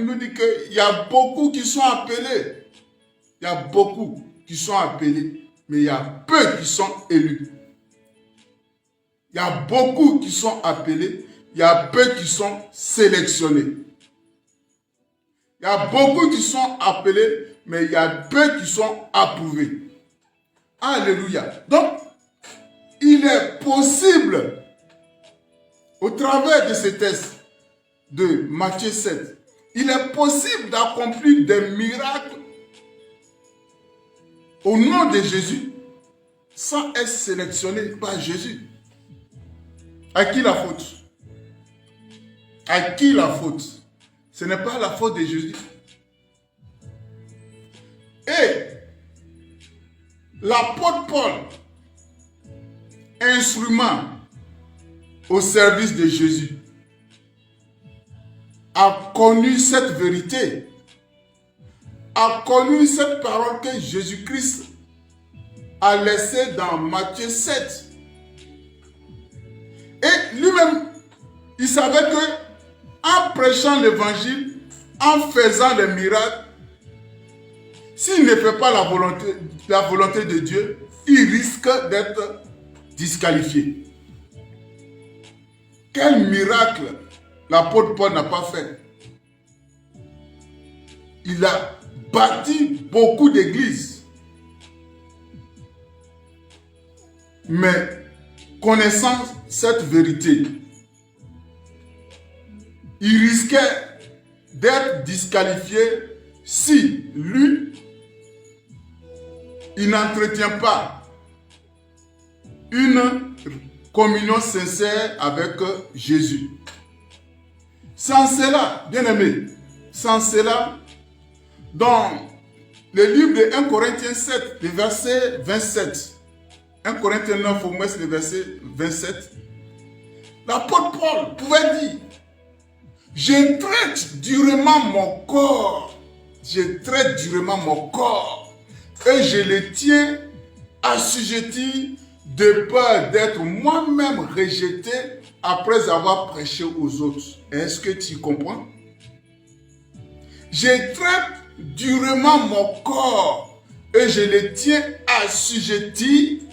Bible nous dit qu'il y a beaucoup qui sont appelés. Il y a beaucoup qui sont appelés, mais il y a peu qui sont élus. Il y a beaucoup qui sont appelés, il y a peu qui sont sélectionnés. Il y a beaucoup qui sont appelés, mais il y a peu qui sont approuvés. Alléluia. Donc, il est possible, au travers de ces textes de Matthieu 7, il est possible d'accomplir des miracles au nom de Jésus sans être sélectionné par Jésus. À qui la faute? À qui la faute? Ce n'est pas la faute de Jésus. Et l'apôtre Paul, instrument au service de Jésus, a connu cette vérité, a connu cette parole que Jésus-Christ a laissée dans Matthieu 7. Et lui-même, il savait que en prêchant l'évangile, en faisant les miracles, s'il ne fait pas la volonté de Dieu, il risque d'être disqualifié. Quel miracle l'apôtre Paul n'a pas fait? Il a bâti beaucoup d'églises. Mais connaissant cette vérité, il risquait d'être disqualifié si lui, il n'entretient pas une communion sincère avec Jésus. Sans cela, bien-aimé, sans cela, dans le livre de 1 Corinthiens 7, le verset 27, 1 Corinthiens 9, au moins le verset 27, l'apôtre Paul pouvait dire: je traite durement mon corps, je traite durement mon corps, et je le tiens assujetti de peur d'être moi-même rejeté après avoir prêché aux autres. Est-ce que tu comprends? Je traite durement mon corps et je le tiens assujetti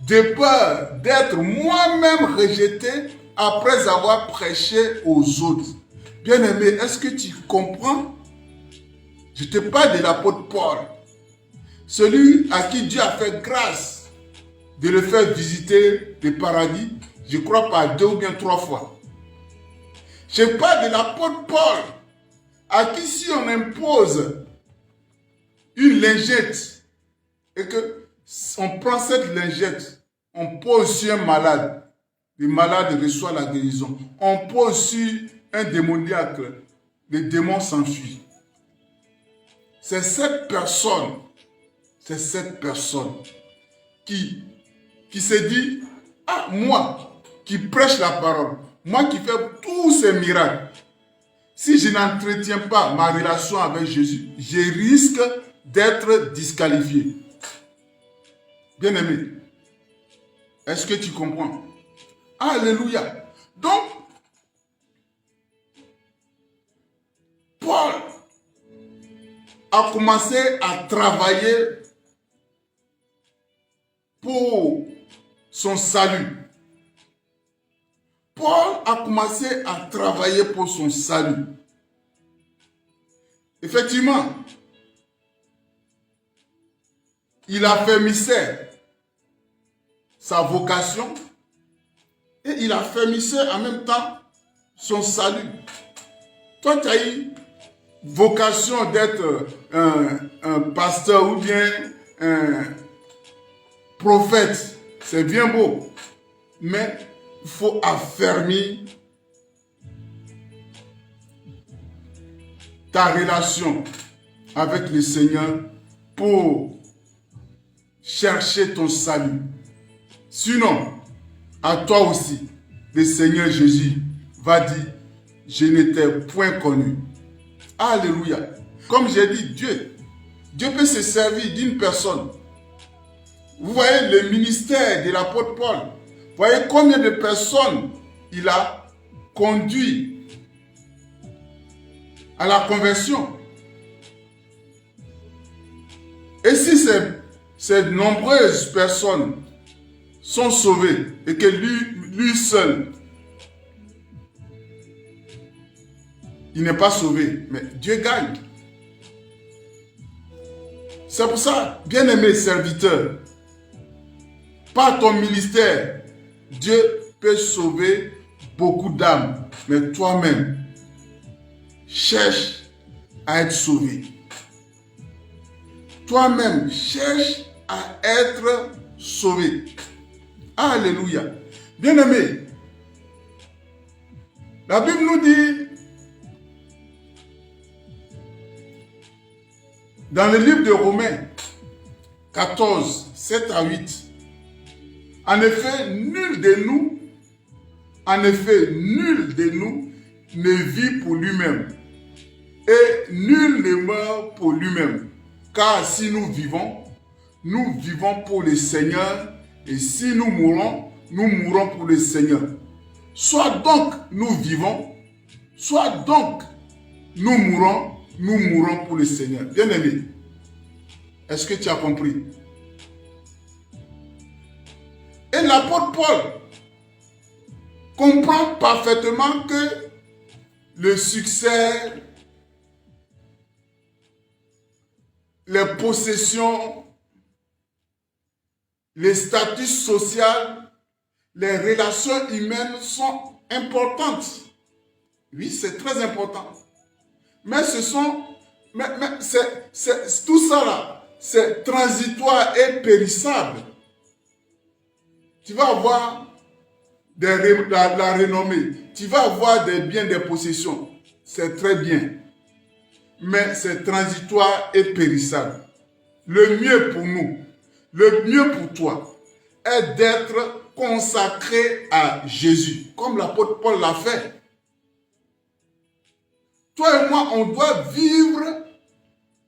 de peur d'être moi-même rejeté après avoir prêché aux autres. Bien-aimé, est-ce que tu comprends? Je te parle de l'apôtre Paul, celui à qui Dieu a fait grâce de le faire visiter le paradis, je crois par 2 ou bien 3 fois. Je parle de l'apôtre Paul, à qui si on impose une lingette et que on prend cette lingette, on pose sur un malade, le malade reçoit la guérison. On pose sur un démoniaque, le démon s'enfuit. C'est cette personne qui se dit: ah, moi qui prêche la parole, moi qui fais tous ces miracles, si je n'entretiens pas ma relation avec Jésus, je risque d'être disqualifié. Bien-aimé, est-ce que tu comprends? Alléluia. Donc, Paul a commencé à travailler pour son salut. Paul a commencé à travailler pour son salut. Effectivement, il affermissait sa vocation et il affermissait en même temps son salut. Toi, tu as eu vocation d'être un pasteur ou bien un prophète. C'est bien beau, mais il faut affermir ta relation avec le Seigneur pour chercher ton salut. Sinon, à toi aussi, le Seigneur Jésus va dire: je n'étais point connu. Alléluia. Comme j'ai dit, Dieu peut se servir d'une personne. Vous voyez le ministère de l'apôtre Paul. Vous voyez combien de personnes il a conduit à la conversion. Et si ces nombreuses personnes sont sauvées et que lui seul, il n'est pas sauvé, mais Dieu gagne. C'est pour ça, bien-aimé serviteur, par ton ministère, Dieu peut sauver beaucoup d'âmes, mais toi-même, cherche à être sauvé. Toi-même, cherche à être sauvé. Alléluia. Bien-aimé, la Bible nous dit, dans le livre de Romains 14, 7 à 8, en effet, nul de nous ne vit pour lui-même et nul ne meurt pour lui-même. Car si nous vivons pour le Seigneur, et si nous mourons pour le Seigneur. Soit donc nous vivons, soit donc nous mourons pour le Seigneur. Bien-aimé, est-ce que tu as compris? Et l'apôtre Paul comprend parfaitement que le succès, les possessions, les statuts sociaux, les relations humaines sont importantes. Oui, c'est très important. Mais tout ça là, c'est transitoire et périssable. Tu vas avoir la renommée, tu vas avoir des biens, des possessions. C'est très bien. Mais c'est transitoire et périssable. Le mieux pour nous, le mieux pour toi, est d'être consacré à Jésus, comme l'apôtre Paul l'a fait. Toi et moi, on doit vivre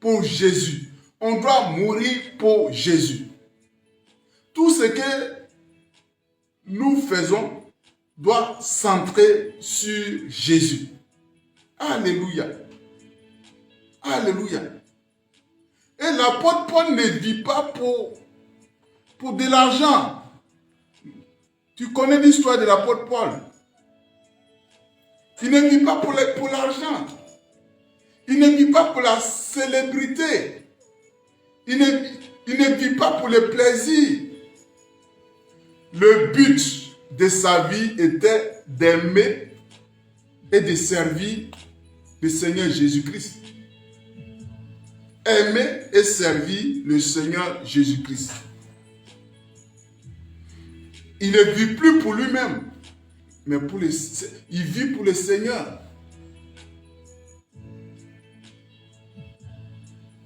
pour Jésus. On doit mourir pour Jésus. Tout ce que nous faisons doit centrer sur Jésus. Alléluia. Alléluia. Et l'apôtre Paul ne vit pas pour de l'argent. Tu connais l'histoire de l'apôtre Paul. Il ne vit pas pour l'argent. Il ne vit pas pour la célébrité. Il ne vit pas pour le plaisir. Le but de sa vie était d'aimer et de servir le Seigneur Jésus-Christ. Aimer et servir le Seigneur Jésus-Christ. Il ne vit plus pour lui-même, mais il vit pour le Seigneur.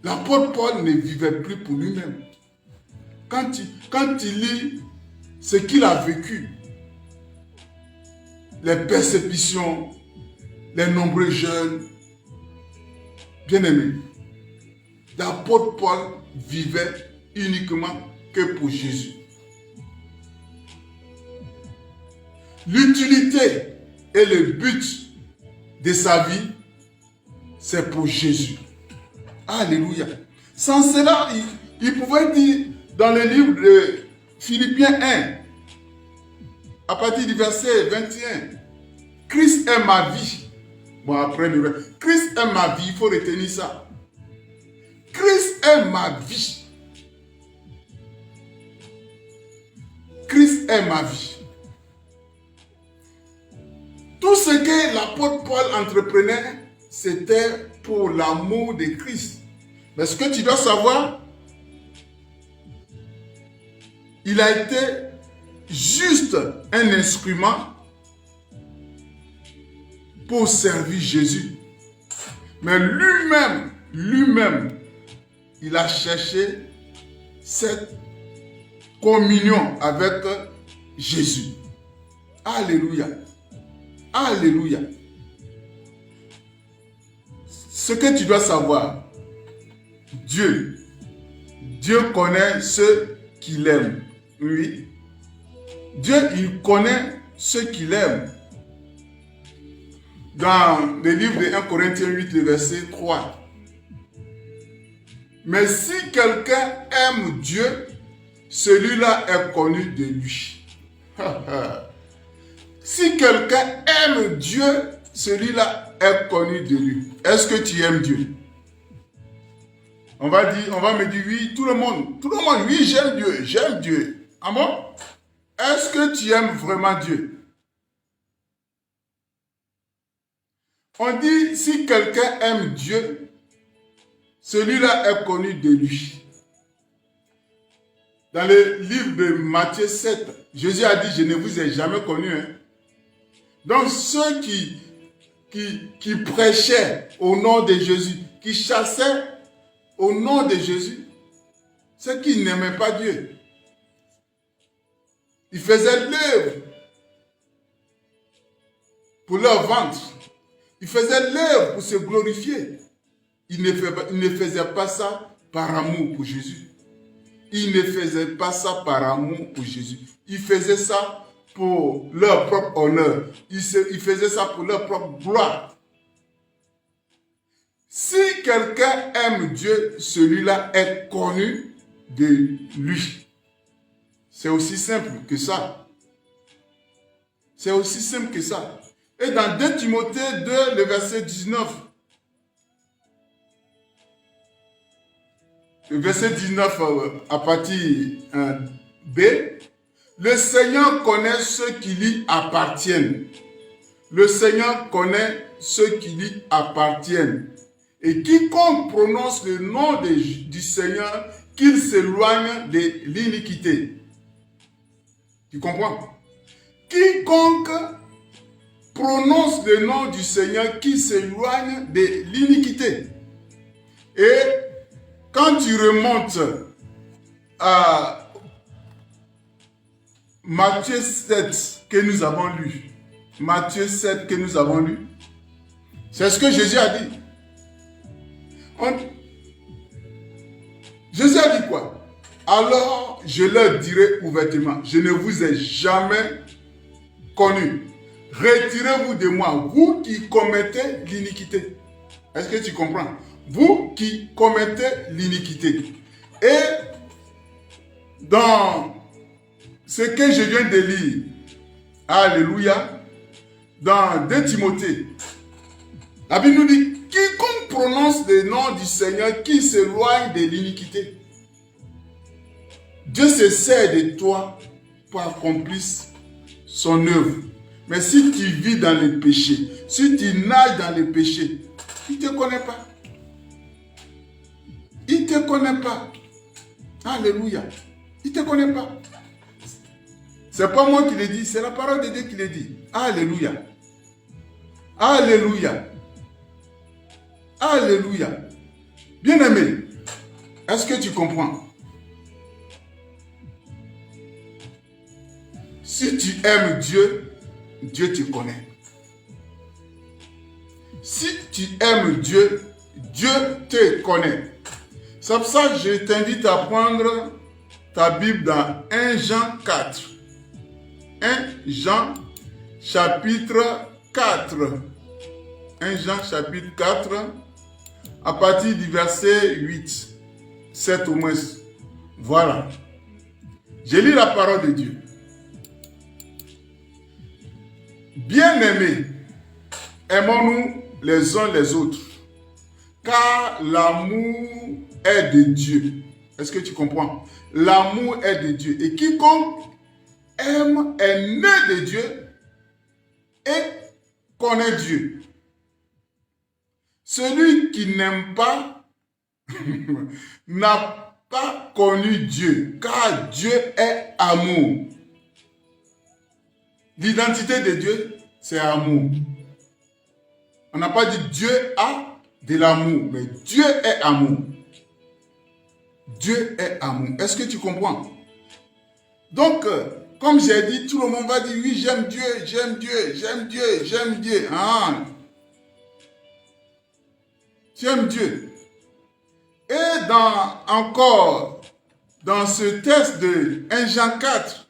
L'apôtre Paul ne vivait plus pour lui-même. Quand tu lis ce qu'il a vécu, les persécutions, les nombreux jeunes, bien-aimés, l'apôtre Paul vivait uniquement que pour Jésus. L'utilité et le but de sa vie, c'est pour Jésus. Alléluia. Sans cela, il pouvait dire dans le livre de Philippiens 1, à partir du verset 21, Christ est ma vie. Bon, après le verset, Christ est ma vie, il faut retenir ça. Christ est ma vie. Christ est ma vie. Tout ce que l'apôtre Paul entreprenait, c'était pour l'amour de Christ. Mais ce que tu dois savoir, il a été juste un instrument pour servir Jésus. Mais lui-même, il a cherché cette communion avec Jésus. Alléluia. Alléluia. Ce que tu dois savoir, Dieu connaît ceux qu'il aime. Oui. Dieu, il connaît ceux qu'il aime. dans le livre de 1 Corinthiens 8, le verset 3. Mais si quelqu'un aime Dieu, celui-là est connu de lui. Si quelqu'un aime Dieu, celui-là est connu de lui. Est-ce que tu aimes Dieu? On va me dire oui, tout le monde, oui, j'aime Dieu. Ah bon? Est-ce que tu aimes vraiment Dieu? On dit, si quelqu'un aime Dieu, celui-là est connu de lui. Dans le livre de Matthieu 7, Jésus a dit, je ne vous ai jamais connu. Hein. Donc ceux qui prêchaient au nom de Jésus, qui chassaient au nom de Jésus, ceux qui n'aimaient pas Dieu, ils faisaient l'œuvre pour leur ventre. Ils faisaient l'œuvre pour se glorifier. Ils ne faisaient pas ça par amour pour Jésus. Ils ne faisaient pas ça par amour pour Jésus. Ils faisaient ça pour leur propre honneur. Ils faisaient ça pour leur propre gloire. Si quelqu'un aime Dieu, celui-là est connu de lui. C'est aussi simple que ça. C'est aussi simple que ça. Et dans 2 Timothée 2, le verset 19, le verset 19 à partir B, le Seigneur connaît ceux qui lui appartiennent. Le Seigneur connaît ceux qui lui appartiennent. Et quiconque prononce le nom du Seigneur, qu'il s'éloigne de l'iniquité. Tu comprends? Quiconque prononce le nom du Seigneur, qu'il s'éloigne de l'iniquité. Et quand tu remontes à Matthieu 7 que nous avons lu, Matthieu 7 que nous avons lu, c'est ce que Jésus a dit. Jésus a dit quoi? Alors je leur dirai ouvertement, je ne vous ai jamais connu. Retirez-vous de moi, vous qui commettez l'iniquité. Est-ce que tu comprends? Vous qui commettez l'iniquité. Et dans ce que je viens de lire, alléluia, dans 2 Timothée, la Bible nous dit, quiconque prononce le nom du Seigneur, qui s'éloigne de l'iniquité. Dieu se sert de toi pour accomplir son œuvre. Mais si tu vis dans le péché, si tu nages dans le péché, il ne te connaît pas. Il ne te connaît pas. Alléluia. Il ne te connaît pas. Ce n'est pas moi qui le dis, c'est la parole de Dieu qui le dit. Alléluia. Alléluia. Alléluia. Bien-aimé, est-ce que tu comprends? Si tu aimes Dieu, Dieu te connaît. Si tu aimes Dieu, Dieu te connaît. C'est pour ça que je t'invite à prendre ta Bible dans 1 Jean 4. 1 Jean chapitre 4. 1 Jean chapitre 4, à partir du verset 8. 7 au moins. Voilà. Je lis la parole de Dieu. Bien-aimés, aimons-nous les uns les autres, car l'amour est de Dieu. Est-ce que tu comprends? L'amour est de Dieu. Et quiconque aime est né de Dieu et connaît Dieu. Celui qui n'aime pas n'a pas connu Dieu, car Dieu est amour. L'identité de Dieu, c'est amour. On n'a pas dit Dieu a de l'amour, mais Dieu est amour. Dieu est amour. Est-ce que tu comprends? Donc, comme j'ai dit, tout le monde va dire, oui, j'aime Dieu, j'aime Dieu, j'aime Dieu, j'aime Dieu. Ah. Tu aimes Dieu. Et encore, dans ce texte de 1 Jean 4,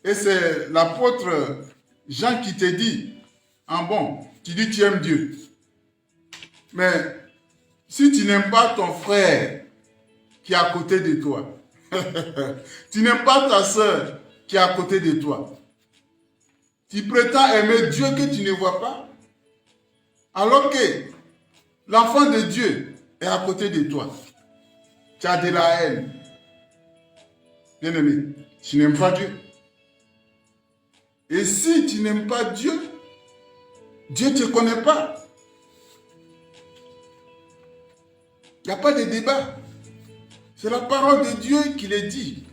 et c'est l'apôtre gens qui te disent, ah bon, tu dis tu aimes Dieu. Mais si tu n'aimes pas ton frère qui est à côté de toi, tu n'aimes pas ta soeur qui est à côté de toi, tu prétends aimer Dieu que tu ne vois pas, alors que l'enfant de Dieu est à côté de toi. Tu as de la haine. Bien-aimé, tu n'aimes pas Dieu. Et si tu n'aimes pas Dieu, Dieu ne te connaît pas. Il n'y a pas de débat. C'est la parole de Dieu qui le dit.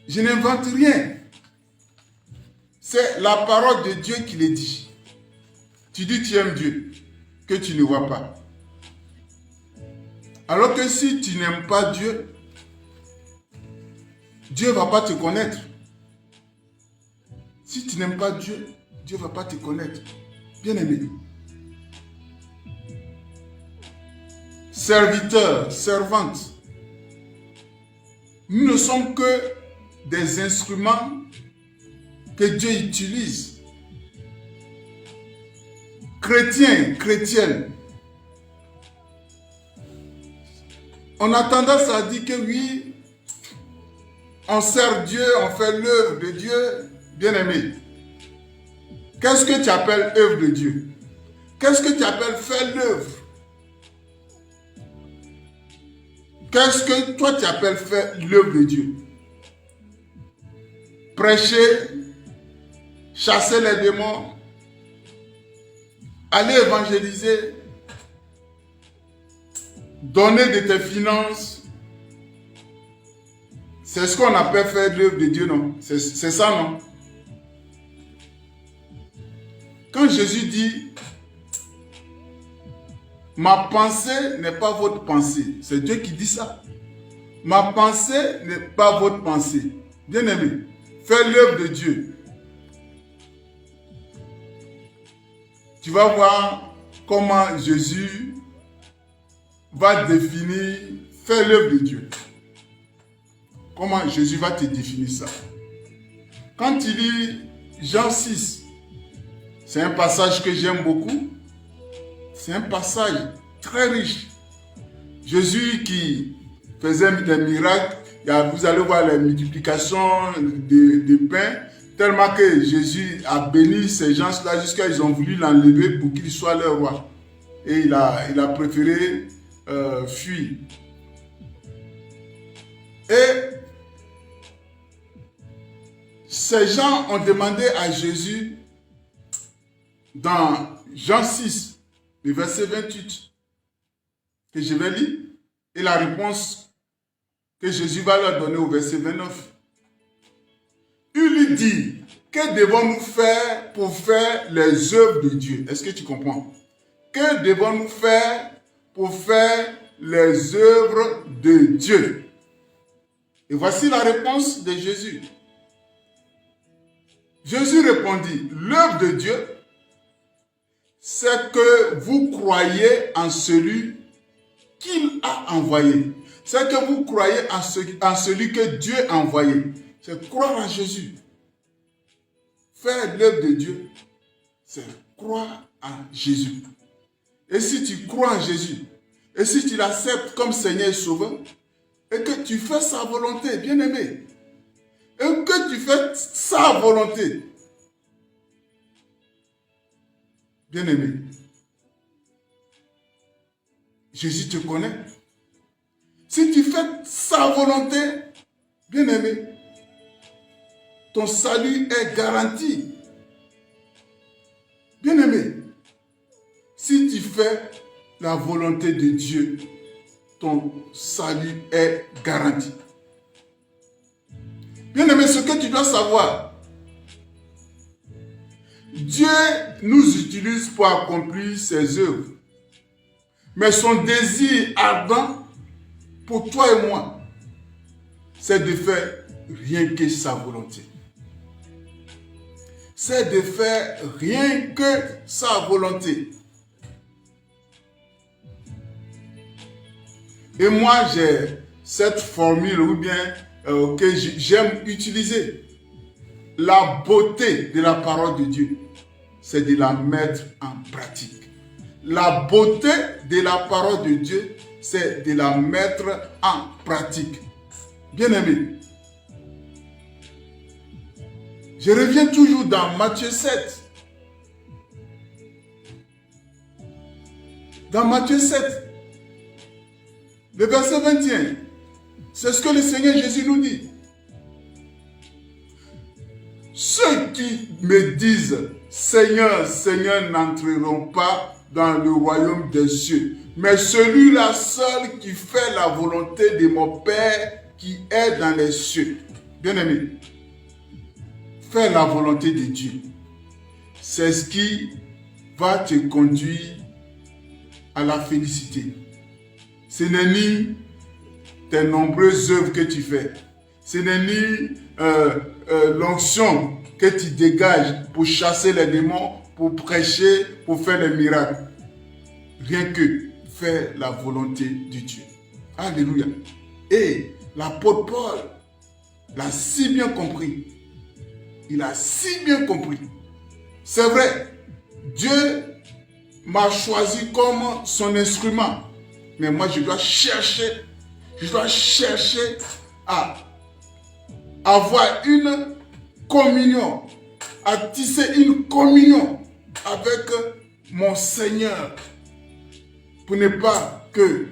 Je n'invente rien. C'est la parole de Dieu qui le dit. Tu dis tu aimes Dieu, que tu ne vois pas. Alors que si tu n'aimes pas Dieu, Dieu ne va pas te connaître. Si tu n'aimes pas Dieu, Dieu ne va pas te connaître. Bien-aimé. Serviteurs, servantes, nous ne sommes que des instruments que Dieu utilise. Chrétiens, chrétiennes, on a tendance à dire que oui, on sert Dieu, on fait l'œuvre de Dieu. Bien-aimé, qu'est-ce que tu appelles œuvre de Dieu? Qu'est-ce que tu appelles faire l'œuvre? Qu'est-ce que toi tu appelles faire l'œuvre de Dieu? Prêcher, chasser les démons, aller évangéliser, donner de tes finances. C'est ce qu'on appelle faire l'œuvre de Dieu, non? C'est ça, non? Quand Jésus dit, ma pensée n'est pas votre pensée, c'est Dieu qui dit ça. Ma pensée n'est pas votre pensée. Bien-aimé, fais l'œuvre de Dieu. Tu vas voir comment Jésus va définir, fais l'œuvre de Dieu. Comment Jésus va te définir ça? Quand il lit Jean 6, c'est un passage que j'aime beaucoup. C'est un passage très riche. Jésus qui faisait des miracles, vous allez voir la multiplication de pain, tellement que Jésus a béni ces gens-là jusqu'à ils ont voulu l'enlever pour qu'il soit leur roi. Et il a préféré fuir. Et ces gens ont demandé à Jésus, dans Jean 6, le verset 28, que je vais lire, et la réponse que Jésus va leur donner au verset 29. Il lui dit, que devons-nous faire pour faire les œuvres de Dieu? Est-ce que tu comprends? Que devons-nous faire pour faire les œuvres de Dieu? Et voici la réponse de Jésus. Jésus répondit, l'œuvre de Dieu, c'est que vous croyez en celui qu'il a envoyé. C'est que vous croyez en celui que Dieu a envoyé. C'est croire en Jésus. Faire l'œuvre de Dieu, c'est croire en Jésus. Et si tu crois en Jésus, et si tu l'acceptes comme Seigneur et Sauveur, et que tu fais sa volonté, bien-aimé, et que tu fais sa volonté, bien-aimé, Jésus te connaît. Si tu fais sa volonté, bien-aimé, ton salut est garanti. Bien-aimé, si tu fais la volonté de Dieu, ton salut est garanti. Bien-aimé, ce que tu dois savoir, Dieu nous utilise pour accomplir ses œuvres. Mais son désir ardent pour toi et moi, c'est de faire rien que sa volonté. C'est de faire rien que sa volonté. Et moi, j'ai cette formule ou bien que j'aime utiliser. la beauté de la parole de Dieu, c'est de la mettre en pratique. La beauté de la parole de Dieu, c'est de la mettre en pratique. Bien-aimé, je reviens toujours dans Matthieu 7. Dans Matthieu 7, le verset 21, c'est ce que le Seigneur Jésus nous dit. Ceux qui me disent « Seigneur, Seigneur » n'entreront pas dans le royaume des cieux, mais celui-là seul qui fait la volonté de mon Père qui est dans les cieux. Bien-aimé, faire la volonté de Dieu, c'est ce qui va te conduire à la félicité. Ce n'est ni tes nombreuses œuvres que tu fais. Ce n'est ni l'onction que tu dégages pour chasser les démons, pour prêcher, pour faire les miracles. Rien que faire la volonté de Dieu. Alléluia. Et l'apôtre Paul l'a si bien compris. Il a si bien compris. C'est vrai, Dieu m'a choisi comme son instrument. Mais moi, je dois chercher à avoir une communion, à tisser une communion avec mon Seigneur. Pour ne pas que,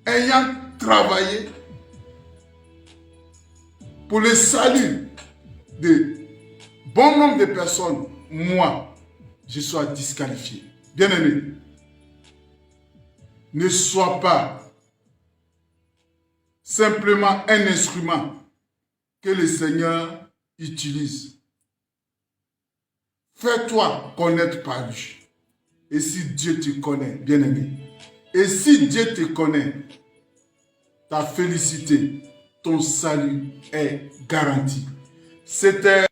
ayant travaillé pour le salut de bon nombre de personnes, moi, je sois disqualifié. Bien-aimé, ne sois pas simplement un instrument que le Seigneur utilise. Fais-toi connaître par lui. Et si Dieu te connaît, bien-aimé, et si Dieu te connaît, ta félicité, ton salut est garanti. C'était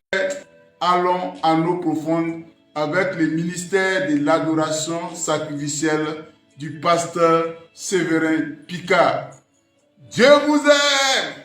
Allons à l'eau profonde avec le ministère de l'adoration sacrificielle du pasteur Séverin Picard. Dieu vous aime!